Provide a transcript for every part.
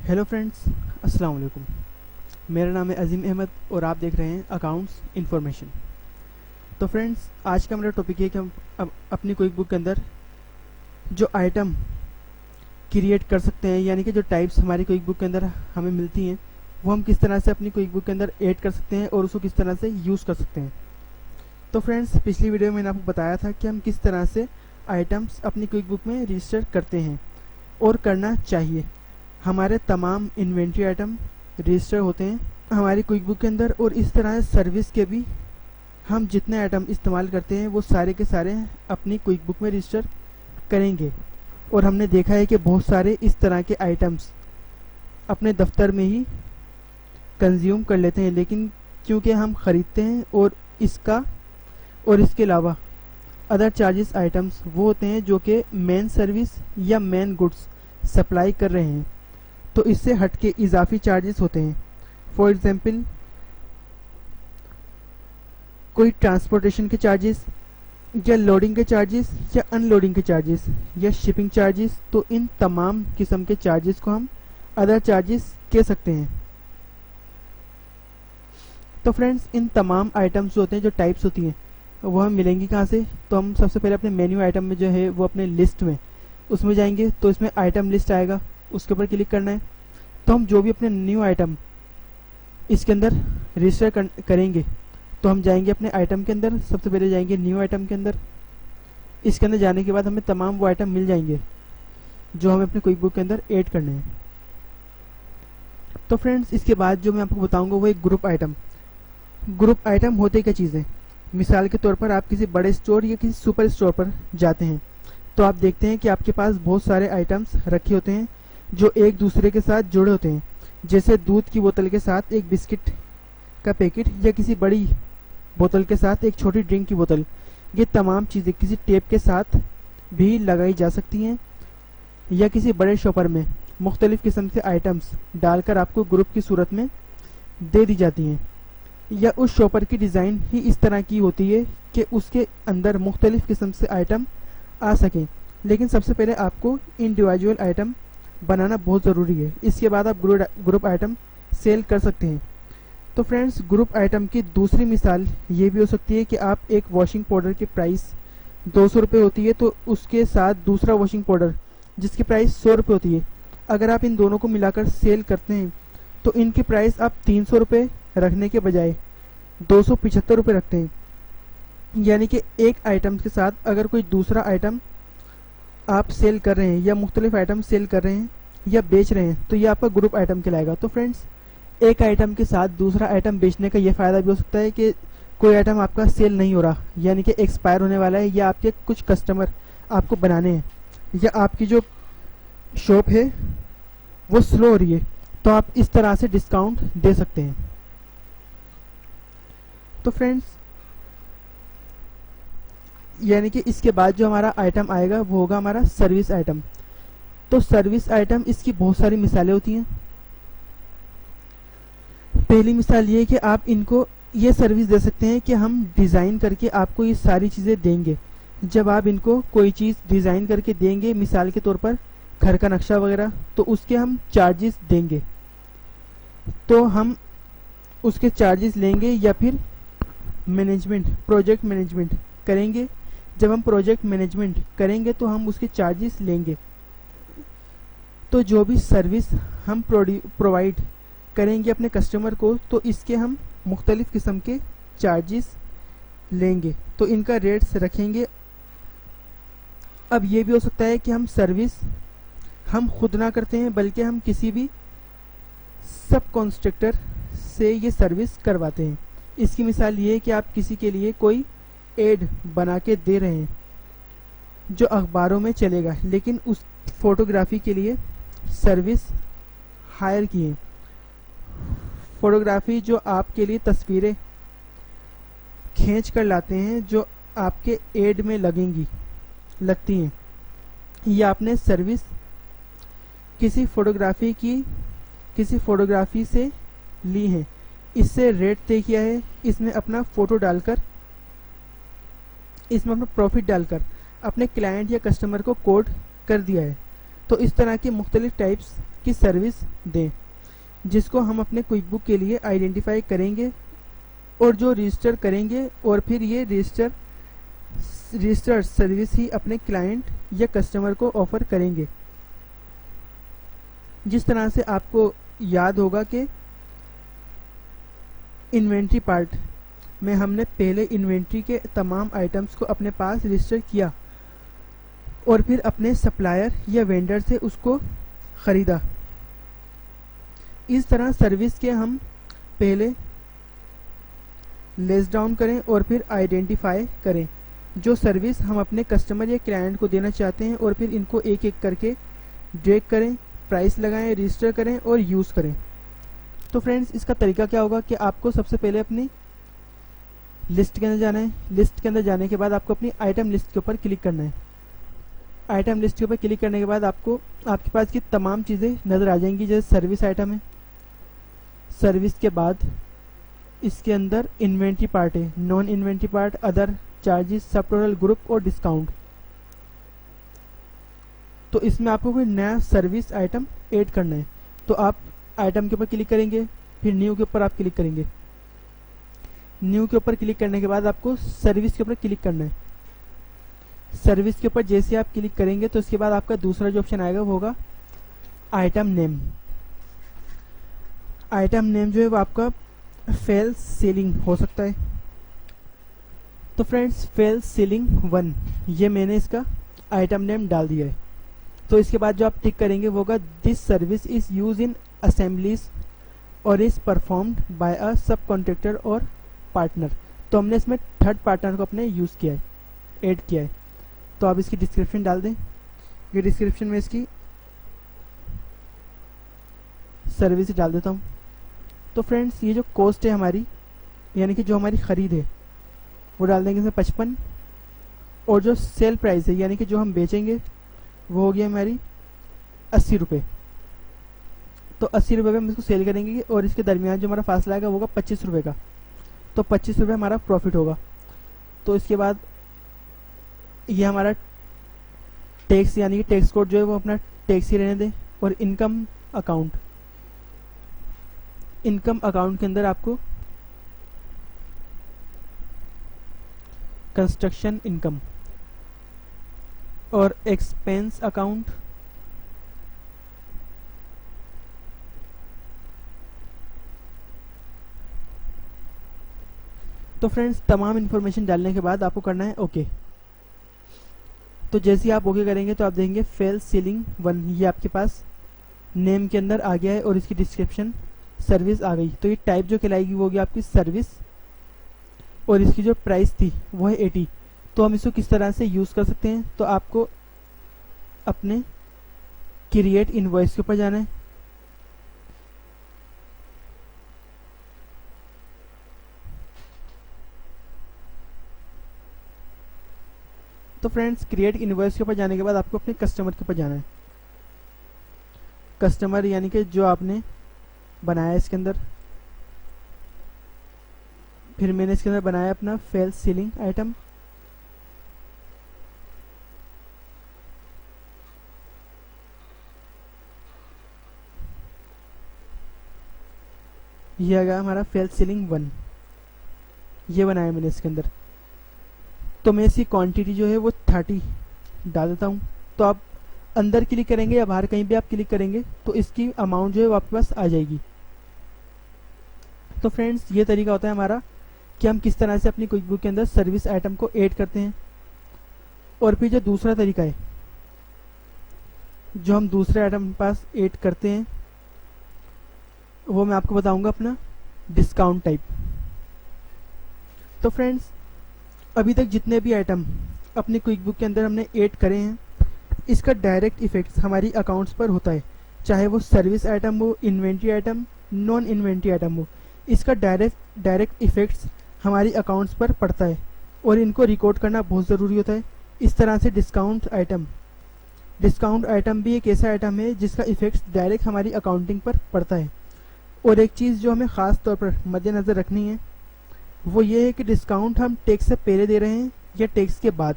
Hello friends, अस्सलाम वालेकुम। मेरा नाम है अजीम अहमद और आप देख रहे हैं अकाउंट्स इन्फॉर्मेशन। तो फ्रेंड्स, आज का मेरा टॉपिक है कि हम अब अपनी क्विक बुक के अंदर जो आइटम क्रिएट कर सकते हैं, यानी कि जो टाइप्स हमारी क्विक बुक के अंदर हमें मिलती हैं, वो हम किस तरह से अपनी क्विक बुक के अंदर ऐड कर सकते हैं और उसको किस तरह से यूज़ कर सकते हैं। तो फ्रेंड्स, पिछली वीडियो में मैंने आपको बताया था कि हम किस तरह से आइटम्स अपनी क्विक बुक में रजिस्टर करते हैं और करना चाहिए। हमारे तमाम इन्वेंट्री आइटम रजिस्टर होते हैं हमारी क्विक बुक के अंदर, और इस तरह सर्विस के भी हम जितने आइटम इस्तेमाल करते हैं वो सारे के सारे अपनी क्विक बुक में रजिस्टर करेंगे। और हमने देखा है कि बहुत सारे इस तरह के आइटम्स अपने दफ्तर में ही कंज्यूम कर लेते हैं, लेकिन क्योंकि हम ख़रीदते हैं और इसके अलावा अदर चार्जेस आइटम्स वो होते हैं जो कि मेन सर्विस या मेन गुड्स सप्लाई कर रहे हैं, तो इससे हट के इजाफी चार्जेस होते हैं। फॉर एग्जांपल, कोई ट्रांसपोर्टेशन के चार्जेस या लोडिंग के चार्जेस या अनलोडिंग के चार्जेस या शिपिंग चार्जेस, तो इन तमाम किस्म के चार्जेस को हम अदर चार्जेस कह सकते हैं। तो फ्रेंड्स, इन तमाम आइटम्स जो होते हैं, जो टाइप्स होती हैं, वो हम मिलेंगी कहाँ से? तो हम सबसे पहले अपने मेन्यू आइटम में जो है वो अपने लिस्ट में उसमें जाएंगे, तो इसमें आइटम लिस्ट आएगा, उसके ऊपर क्लिक करना है। तो हम जो भी अपने न्यू आइटम इसके अंदर रजिस्टर करेंगे, तो हम जाएंगे अपने आइटम के अंदर, सबसे पहले जाएंगे न्यू आइटम के अंदर। इसके अंदर जाने के बाद हमें तमाम वो आइटम मिल जाएंगे जो हमें अपने क्विक बुक के अंदर ऐड करने हैं। तो फ्रेंड्स, इसके बाद जो मैं आपको बताऊंगा वो एक ग्रुप आइटम होते क्या चीज़ें। मिसाल के तौर पर आप किसी बड़े स्टोर या किसी सुपर स्टोर पर जाते हैं, तो आप देखते हैं कि आपके पास बहुत सारे आइटम्स रखे होते हैं जो एक दूसरे के साथ जुड़े होते हैं, जैसे दूध की बोतल के साथ एक बिस्किट का पैकेट या किसी बड़ी बोतल के साथ एक छोटी ड्रिंक की बोतल। ये तमाम चीज़ें किसी टेप के साथ भी लगाई जा सकती हैं, या किसी बड़े शॉपर में मुख्तलिफ़ किस्म के आइटम्स डालकर आपको ग्रुप की सूरत में दे दी जाती हैं। या उस शॉपर की डिज़ाइन ही इस तरह की होती है कि उसके अंदर मुख्तलिफ़ किस्म से आइटम आ सकें, लेकिन सबसे पहले आपको इंडिविजुअल आइटम बनाना बहुत ज़रूरी है। इसके बाद आप ग्रुप आइटम सेल कर सकते हैं। तो फ्रेंड्स, ग्रुप आइटम की दूसरी मिसाल ये भी हो सकती है कि आप एक वॉशिंग पाउडर की प्राइस 200 रुपये होती है, तो उसके साथ दूसरा वॉशिंग पाउडर जिसकी प्राइस 100 रुपये होती है, अगर आप इन दोनों को मिलाकर सेल करते हैं तो इनकी प्राइस आप 300 रुपये रखने के बजाय 275 रुपये रखते हैं। यानी कि एक आइटम के साथ अगर कोई दूसरा आइटम आप सेल कर रहे हैं या मुख्तलिफ आइटम सेल कर रहे हैं या बेच रहे हैं, तो ये आपका ग्रुप आइटम कहलाएगा। तो फ्रेंड्स, एक आइटम के साथ दूसरा आइटम बेचने का ये फ़ायदा भी हो सकता है कि कोई आइटम आपका सेल नहीं हो रहा, यानी कि एक्सपायर होने वाला है, या आपके कुछ कस्टमर आपको बनाने हैं, या आपकी जो शॉप है वो स्लो हो रही है, तो आप इस तरह से डिस्काउंट दे सकते हैं। तो फ्रेंड्स, यानी कि इसके बाद जो हमारा आइटम आएगा वो होगा हमारा सर्विस आइटम। तो सर्विस आइटम, इसकी बहुत सारी मिसालें होती हैं। पहली मिसाल ये है कि आप इनको ये सर्विस दे सकते हैं कि हम डिज़ाइन करके आपको ये सारी चीज़ें देंगे। जब आप इनको कोई चीज़ डिज़ाइन करके देंगे, मिसाल के तौर पर घर का नक्शा वगैरह, तो उसके हम चार्जेस देंगे, तो हम उसके चार्जेस लेंगे, या फिर प्रोजेक्ट मैनेजमेंट करेंगे। जब हम प्रोजेक्ट मैनेजमेंट करेंगे तो हम उसके चार्जेस लेंगे। तो जो भी सर्विस हम प्रोवाइड करेंगे अपने कस्टमर को, तो इसके हम मुख्तलिफ़ किस्म के चार्जेस लेंगे, तो इनका रेट्स रखेंगे। अब ये भी हो सकता है कि हम सर्विस हम खुद ना करते हैं, बल्कि हम किसी भी सब कॉन्ट्रैक्टर से ये सर्विस करवाते हैं। इसकी मिसाल ये है कि आप किसी के लिए कोई एड बना के दे रहे हैं जो अखबारों में चलेगा, लेकिन उस फोटोग्राफी के लिए सर्विस हायर किए। फोटोग्राफी जो आपके लिए तस्वीरें खींच कर लाते हैं जो आपके एड में लगती हैं, या आपने सर्विस किसी फोटोग्राफी से ली है, इससे रेट तय किया है, इसमें अपना फ़ोटो डालकर, इसमें अपना प्रॉफिट डालकर अपने क्लाइंट या कस्टमर को कोड कर दिया है। तो इस तरह की मुख्तलिफ टाइप्स की सर्विस दें जिसको हम अपने क्विक बुक के लिए आइडेंटिफाई करेंगे और जो रजिस्टर करेंगे और फिर ये रजिस्टर्ड सर्विस ही अपने क्लाइंट या कस्टमर को ऑफर करेंगे। जिस तरह से आपको याद होगा कि इन्वेंट्री पार्ट में हमने पहले इन्वेंट्री के तमाम आइटम्स को अपने पास रजिस्टर किया और फिर अपने सप्लायर या वेंडर से उसको ख़रीदा। इस तरह सर्विस के हम पहले लेस डाउन करें और फिर आइडेंटिफाई करें जो सर्विस हम अपने कस्टमर या क्लाइंट को देना चाहते हैं और फिर इनको एक एक करके ड्रैग करें, प्राइस लगाएं, रजिस्टर करें और यूज़ करें। तो फ्रेंड्स, इसका तरीका क्या होगा कि आपको सबसे पहले अपनी लिस्ट के अंदर जाना है। लिस्ट के अंदर जाने के बाद आपको अपनी आइटम लिस्ट के ऊपर क्लिक करना है। आइटम लिस्ट के ऊपर क्लिक करने के बाद आपको आपके पास की तमाम चीज़ें नज़र आ जाएंगी। जैसे सर्विस आइटम है, सर्विस के बाद इसके अंदर इन्वेंट्री पार्ट है, non inventory part, other charges, सब टोटल, ग्रुप और डिस्काउंट। तो इसमें आपको कोई नया सर्विस आइटम ऐड करना है। तो आप आइटम के ऊपर क्लिक करेंगे, फिर न्यू के ऊपर आप क्लिक करेंगे। न्यू के ऊपर क्लिक करने के बाद आपको सर्विस के ऊपर क्लिक करना है। सर्विस के ऊपर जैसे आप क्लिक करेंगे तो इसके बाद आपका दूसरा जो ऑप्शन आएगा वो होगा आइटम नेम। आइटम नेम जो है वो आपका फेल सीलिंग हो सकता है। तो फ्रेंड्स, फेल सीलिंग 1 ये मैंने इसका आइटम नेम डाल दिया है। तो इसके बाद जो आप टिक करेंगे वो होगा this service is use in assemblies और इज परफॉर्म्ड बाय अ सब कॉन्ट्रैक्टर और पार्टनर। तो हमने इसमें थर्ड पार्टनर को अपने यूज़ किया है, ऐड किया है। तो आप इसकी डिस्क्रिप्शन डाल दें। ये डिस्क्रिप्शन में इसकी सर्विस डाल देता हूँ। तो फ्रेंड्स, ये जो कॉस्ट है हमारी, यानी कि जो हमारी ख़रीद है वो डाल देंगे इसमें 55, और जो सेल प्राइस है यानी कि जो हम बेचेंगे वो हो गया हमारी 80 रुपये। तो 80 रुपये में हम इसको सेल करेंगे और इसके दरमियान जो हमारा फासला आएगा वो होगा 25 रुपये का। तो 25 रुपये हमारा प्रॉफिट होगा। तो इसके बाद ये हमारा टैक्स यानी कि टैक्स कोड जो है वो अपना टैक्स ही रहने दें। और इनकम अकाउंट, इनकम अकाउंट के अंदर आपको कंस्ट्रक्शन इनकम और एक्सपेंस अकाउंट, तो फ्रेंड्स तमाम इन्फॉर्मेशन डालने के बाद आपको करना है ओके। तो जैसे ही आप ओके करेंगे तो आप देखेंगे फेल सीलिंग 1 ये आपके पास नेम के अंदर आ गया है और इसकी डिस्क्रिप्शन सर्विस आ गई। तो ये टाइप जो कहलाएगी वो होगी आपकी सर्विस और इसकी जो प्राइस थी वो है 80। तो हम इसको किस तरह से यूज़ कर सकते हैं, तो आपको अपने क्रिएट इनवॉइस के ऊपर जाना है। तो फ्रेंड्स, क्रिएट इनवॉइस के ऊपर जाने के बाद आपको अपने कस्टमर के ऊपर जाना है। कस्टमर यानी कि जो आपने बनाया है इसके अंदर, फिर मैंने इसके अंदर बनाया अपना फेल सीलिंग आइटम। ये आ गया हमारा फेल सीलिंग 1, ये बनाया मैंने इसके अंदर। तो मैं इसकी क्वांटिटी जो है वो 30 डाल देता हूँ। तो आप अंदर क्लिक करेंगे या बाहर कहीं भी आप क्लिक करेंगे तो इसकी अमाउंट जो है वो आपके पास आ जाएगी। तो फ्रेंड्स, ये तरीका होता है हमारा कि हम किस तरह से अपनी क्विक बुक के अंदर सर्विस आइटम को ऐड करते हैं। और फिर जो दूसरा तरीका है जो हम दूसरे आइटम के पास ऐड करते हैं वो मैं आपको बताऊंगा अपना डिस्काउंट टाइप। तो फ्रेंड्स, अभी तक जितने भी आइटम अपनी क्विक बुक के अंदर हमने ऐड करे हैं इसका डायरेक्ट इफेक्ट्स हमारी अकाउंट्स पर होता है, चाहे वो सर्विस आइटम हो, inventory item, non inventory item हो। इसका डायरेक्ट इफेक्ट्स हमारी अकाउंट्स पर पड़ता है और इनको रिकॉर्ड करना बहुत ज़रूरी होता है। इस तरह से डिस्काउंट आइटम भी एक ऐसा आइटम है जिसका इफेक्ट्स डायरेक्ट हमारी अकाउंटिंग पर पड़ता है। और एक चीज़ जो हमें ख़ास तौर पर मद्देनज़र रखनी है वो ये है कि डिस्काउंट हम टैक्स से पहले दे रहे हैं या टैक्स के बाद।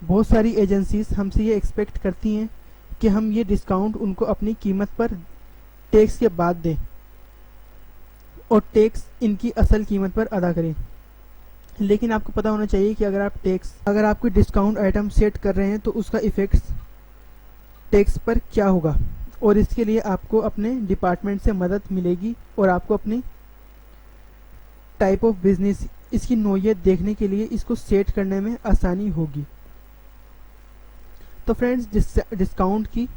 बहुत सारी एजेंसीज हमसे ये एक्सपेक्ट करती हैं कि हम ये डिस्काउंट उनको अपनी कीमत पर टैक्स के बाद दें और टैक्स इनकी असल कीमत पर अदा करें। लेकिन आपको पता होना चाहिए कि अगर आप कोई डिस्काउंट आइटम सेट कर रहे हैं तो उसका इफ़ेक्ट्स टैक्स पर क्या होगा, और इसके लिए आपको अपने डिपार्टमेंट से मदद मिलेगी और आपको अपनी टाइप ऑफ बिजनेस, इसकी नौइयत देखने के लिए इसको सेट करने में आसानी होगी। तो फ्रेंड्स, डिस्काउंट की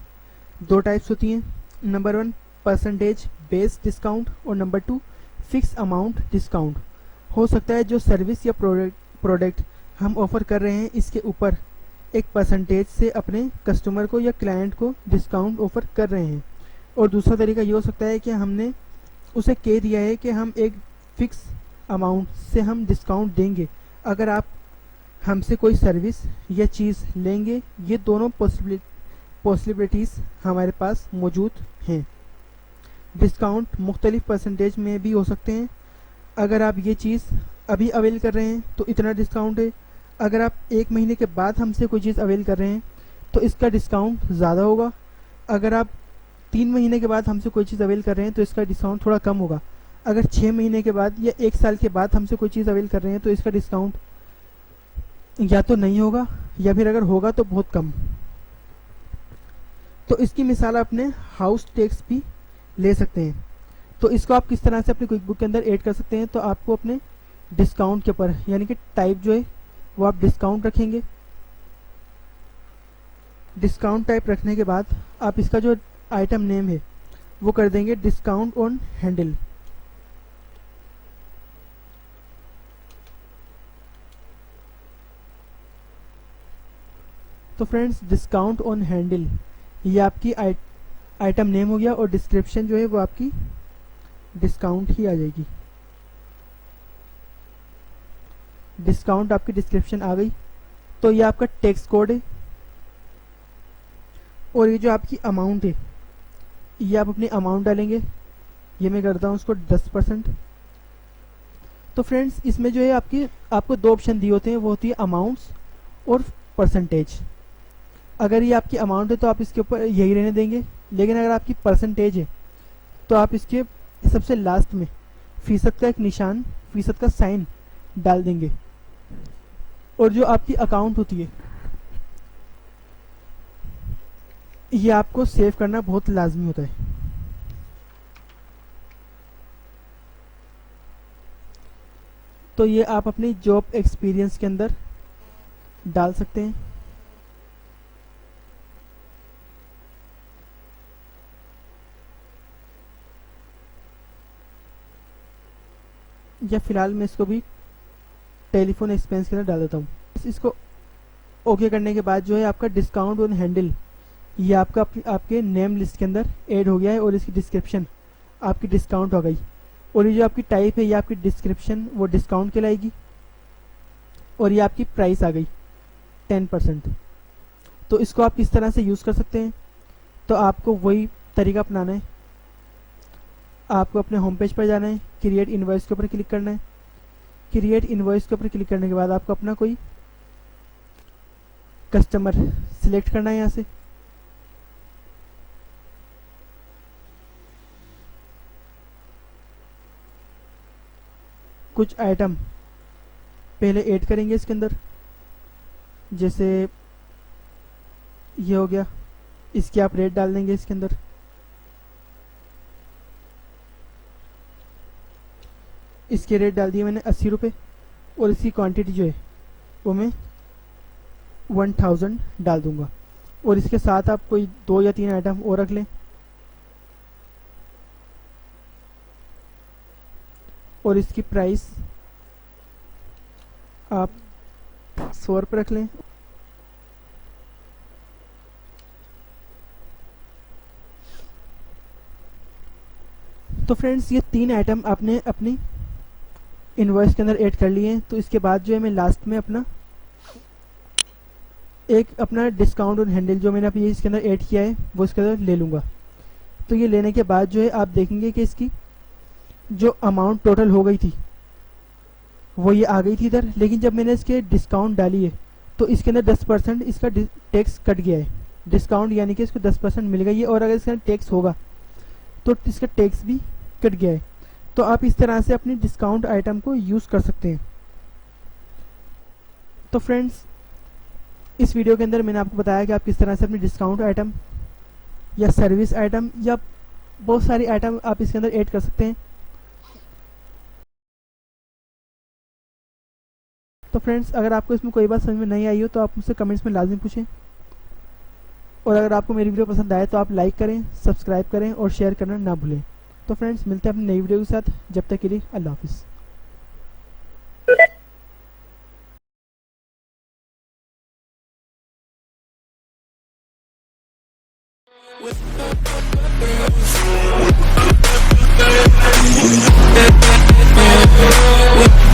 दो टाइप्स होती हैं। नंबर 1 परसेंटेज बेस्ड डिस्काउंट और नंबर 2 फिक्स अमाउंट डिस्काउंट। हो सकता है जो सर्विस या प्रोडक्ट हम ऑफर कर रहे हैं इसके ऊपर एक परसेंटेज से अपने कस्टमर को या क्लाइंट को डिस्काउंट ऑफर कर रहे हैं, और दूसरा तरीका ये हो सकता है कि हमने उसे कह दिया है कि हम एक फिक्स अमाउंट से हम डिस्काउंट देंगे अगर आप हमसे कोई सर्विस या चीज़ लेंगे। ये दोनों पॉसिबिलिटीज़ हमारे पास मौजूद हैं। डिस्काउंट मुख्तलिफ परसेंटेज में भी हो सकते हैं। अगर आप ये चीज़ अभी अवेल कर रहे हैं तो इतना डिस्काउंट है, अगर आप 1 महीने के बाद हमसे कोई चीज़ अवेल कर रहे हैं तो इसका डिस्काउंट ज़्यादा होगा, अगर आप 3 महीने के बाद हमसे कोई चीज़ अवेल कर रहे हैं तो इसका डिस्काउंट थोड़ा कम होगा, अगर 6 महीने के बाद या 1 साल के बाद हमसे कोई चीज़ अवेल कर रहे हैं तो इसका डिस्काउंट या तो नहीं होगा या फिर अगर होगा तो बहुत कम। तो इसकी मिसाल अपने हाउस टैक्स भी ले सकते हैं। तो इसको आप किस तरह से अपनी क्विक बुक के अंदर ऐड कर सकते हैं, तो आपको अपने डिस्काउंट के ऊपर यानी कि टाइप जो है वो आप डिस्काउंट रखेंगे। डिस्काउंट टाइप रखने के बाद आप इसका जो आइटम नेम है वो कर देंगे डिस्काउंट ऑन हैंडल। तो फ्रेंड्स, डिस्काउंट ऑन हैंडल ये आपकी आइटम नेम हो गया और डिस्क्रिप्शन जो है वो आपकी डिस्काउंट ही आ जाएगी। डिस्काउंट आपकी डिस्क्रिप्शन आ गई। तो ये आपका टैक्स कोड है और ये जो आपकी अमाउंट है ये आप अपनी अमाउंट डालेंगे। ये मैं करता हूँ उसको 10%। तो फ्रेंड्स, इसमें जो है आपको 2 ऑप्शन दिए होते हैं, वो होती है अमाउंट्स और परसेंटेज। अगर ये आपकी अमाउंट है तो आप इसके ऊपर यही रहने देंगे, लेकिन अगर आपकी परसेंटेज है तो आप इसके सबसे लास्ट में फीसद का एक निशान, फीसद का साइन डाल देंगे। और जो आपकी अकाउंट होती है ये आपको सेव करना बहुत लाजमी होता है। तो ये आप अपनी जॉब एक्सपीरियंस के अंदर डाल सकते हैं। या फिलहाल मैं इसको भी टेलीफोन एक्सपेंस के अंदर डाल देता हूँ। इसको ओके करने के बाद जो है आपका डिस्काउंट ऑन हैंडल ये आपके नेम लिस्ट के अंदर ऐड हो गया है और इसकी डिस्क्रिप्शन आपकी डिस्काउंट हो गई। और ये जो आपकी टाइप है ये आपकी डिस्क्रिप्शन वो डिस्काउंट कहलाएगी और ये आपकी प्राइस आ गई 10%। तो इसको आप किस तरह से यूज़ कर सकते हैं, तो आपको वही तरीका अपनाना है। आपको अपने होम पेज पर जाना है, क्रिएट इनवॉइस के ऊपर क्लिक करना है। क्रिएट इनवॉइस के ऊपर क्लिक करने के बाद आपको अपना कोई कस्टमर सिलेक्ट करना है। यहाँ से कुछ आइटम पहले ऐड करेंगे इसके अंदर, जैसे ये हो गया, इसके आप रेट डाल देंगे इसके अंदर। इसके रेट डाल दिए मैंने 80 रुपये और इसकी क्वांटिटी जो है वो मैं 1000 डाल दूंगा। और इसके साथ आप कोई 2 या 3 आइटम और रख लें और इसकी प्राइस आप 100 रुपये रख लें। तो फ्रेंड्स, ये 3 आइटम आपने अपनी इनवॉइस के अंदर ऐड कर लिए हैं। तो इसके बाद जो है मैं लास्ट में अपना डिस्काउंट और हैंडल जो मैंने अभी इसके अंदर ऐड किया है वो इसके अंदर ले लूँगा। तो ये लेने के बाद जो है आप देखेंगे कि इसकी जो अमाउंट टोटल हो गई थी वो ये आ गई थी इधर, लेकिन जब मैंने इसके डिस्काउंट डाली है तो इसके अंदर 10% इसका टैक्स कट गया है। डिस्काउंट यानी कि इसको 10% मिल गई है, और अगर इसका टैक्स होगा तो इसका टैक्स भी कट गया है। तो आप इस तरह से अपनी डिस्काउंट आइटम को यूज़ कर सकते हैं। तो फ्रेंड्स, इस वीडियो के अंदर मैंने आपको बताया कि आप किस तरह से अपनी डिस्काउंट आइटम या सर्विस आइटम या बहुत सारी आइटम आप इसके अंदर ऐड कर सकते हैं। तो फ्रेंड्स, अगर आपको इसमें कोई बात समझ में नहीं आई हो तो आप मुझसे कमेंट्स में लाजमी पूछें, और अगर आपको मेरी वीडियो पसंद आए तो आप लाइक करें, सब्सक्राइब करें और शेयर करना ना भूलें। तो फ्रेंड्स, मिलते हैं अपनी नई वीडियो के साथ। जब तक के लिए अल्लाह हाफिज़। With